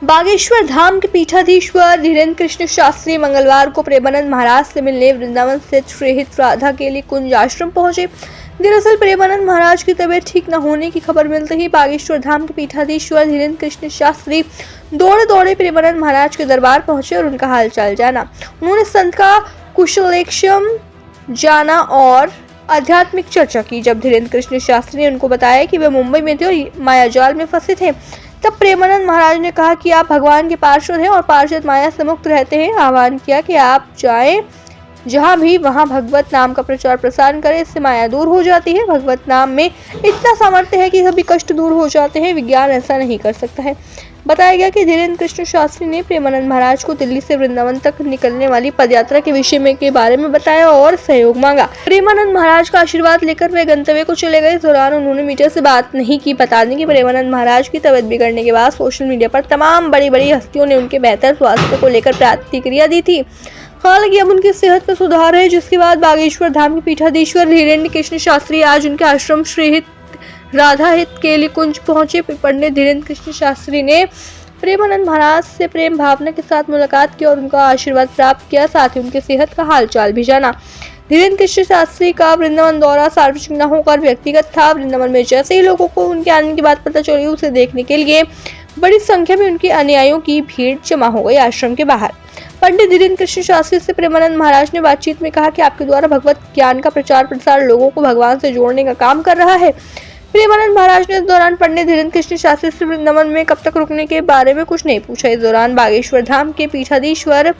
बागेश्वर धाम के पीठाधीश्वर धीरेन्द्र कृष्ण शास्त्री मंगलवार को प्रेमानंद महाराज से मिलने वृंदावन स्थित श्रीहित राधा केली कुंज आश्रम पहुंचे। दरअसल प्रेमानंद महाराज की तबीयत ठीक न होने की खबर मिलते ही बागेश्वर धाम के पीठाधीश्वर धीरेन्द्र कृष्ण शास्त्री दौड़े दौड़े प्रेमानंद महाराज के दरबार पहुंचे और उनका हालचाल जाना। उन्होंने संत का कुशलेक्षम जाना और आध्यात्मिक चर्चा की। जब धीरेन्द्र कृष्ण शास्त्री ने उनको बताया कि वे मुंबई में थे और मायाजाल में फंसे थे, तब प्रेमानंद महाराज ने कहा कि आप भगवान के पार्षद हैं और पार्षद माया से मुक्त रहते हैं। आह्वान किया कि आप जाएं जहां भी, वहां भगवत नाम का प्रचार प्रसार करें, इससे माया दूर हो जाती है। भगवत नाम में इतना सामर्थ्य है कि सभी कष्ट दूर हो जाते हैं। विज्ञान ऐसा नहीं कर सकता है। बताया गया कि धीरेन्द्र कृष्ण शास्त्री ने प्रेमानंद महाराज को दिल्ली से वृंदावन तक निकलने वाली पदयात्रा के विषय में के बारे में बताया और सहयोग मांगा। प्रेमानंद महाराज का आशीर्वाद लेकर वे गंतव्य को चले गए। इस दौरान उन्होंने मीडिया से बात नहीं की। बता दें कि प्रेमानंद महाराज की तबीयत बिगड़ने के बाद सोशल मीडिया पर तमाम बड़ी बड़ी हस्तियों ने उनके बेहतर स्वास्थ्य को लेकर प्रतिक्रिया दी थी। हालांकि अब उनकी सेहत में सुधार है, जिसके बाद बागेश्वर धाम के पीठाधीश्वर धीरेन्द्र कृष्ण शास्त्री आज उनके आश्रम श्रीहित राधा हित केली कुंज पहुंचे। पंडित धीरेन्द्र कृष्ण शास्त्री ने प्रेमानंद महाराज से प्रेम भावना के साथ मुलाकात की और उनका आशीर्वाद प्राप्त किया, साथ ही उनकी सेहत का हालचाल भी जाना। धीरेन्द्र कृष्ण शास्त्री का वृंदावन दौरा सार्वजनिक न होकर व्यक्तिगत था। वृंदावन में जैसे ही लोगों को उनके आने की बात पता चली, उसे देखने के लिए बड़ी संख्या में उनके अनुयायियों की भीड़ जमा हो गई आश्रम के बाहर। पंडित धीरेन्द्र कृष्ण शास्त्री से प्रेमानंद महाराज ने बातचीत में कहा कि आपके द्वारा भगवत ज्ञान का प्रचार प्रसार लोगों को भगवान से जोड़ने का काम कर रहा है। प्रेमानंद महाराज ने इस दौरान पंडित धीरेन्द्र कृष्ण शास्त्री से वृंदावन में कब तक रुकने के बारे में कुछ नहीं पूछा। इस दौरान बागेश्वर धाम के पीठाधीश्वर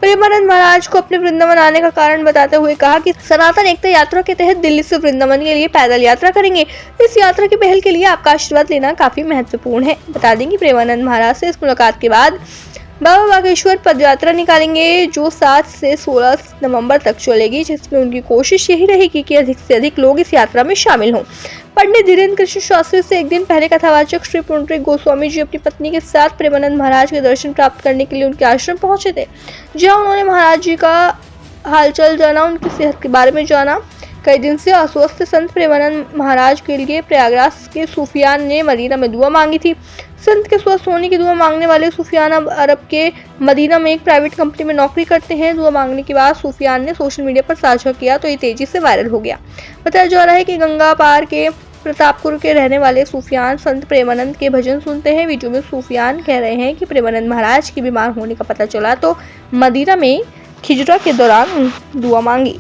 प्रेमानंद महाराज को अपने वृंदावन आने का कारण बताते हुए कहा कि सनातन एकता यात्रा के तहत दिल्ली से वृंदावन के लिए पैदल यात्रा करेंगे। इस यात्रा की पहल के लिए आपका आशीर्वाद लेना काफी महत्वपूर्ण है। बता दें कि प्रेमानंद महाराज से इस मुलाकात के बाद बाबा बागेश्वर पदयात्रा निकालेंगे, जो 7 से 16 नवंबर तक चलेगी, जिसमें उनकी कोशिश यही रहेगी कि अधिक से अधिक लोग इस यात्रा में शामिल हों। पंडित धीरेन्द्र कृष्ण शास्त्री से एक दिन पहले कथावाचक श्री पुंडरीक गोस्वामी जी अपनी पत्नी के साथ प्रेमानंद महाराज के दर्शन प्राप्त करने के लिए उनके आश्रम पहुंचे थे, जहां उन्होंने महाराज जी का हालचाल जाना, उनकी सेहत के बारे में जाना। कई दिन से अस्वस्थ संत प्रेमानंद महाराज के लिए प्रयागराज के सूफियान ने मदीना में दुआ मांगी थी। संत के स्वस्थ होने की दुआ मांगने वाले सूफियान अब अरब के मदीना में एक प्राइवेट कंपनी में नौकरी करते हैं। दुआ मांगने के बाद सूफियान ने सोशल मीडिया पर साझा किया तो ये तेजी से वायरल हो गया। बताया जा रहा है कि गंगा पार के प्रतापपुर के रहने वाले सूफियान संत प्रेमानंद के भजन सुनते हैं। वीडियो में सूफियान कह रहे हैं कि प्रेमानंद महाराज की बीमार होने का पता चला तो मदीना में खिजरा के दौरान दुआ मांगी।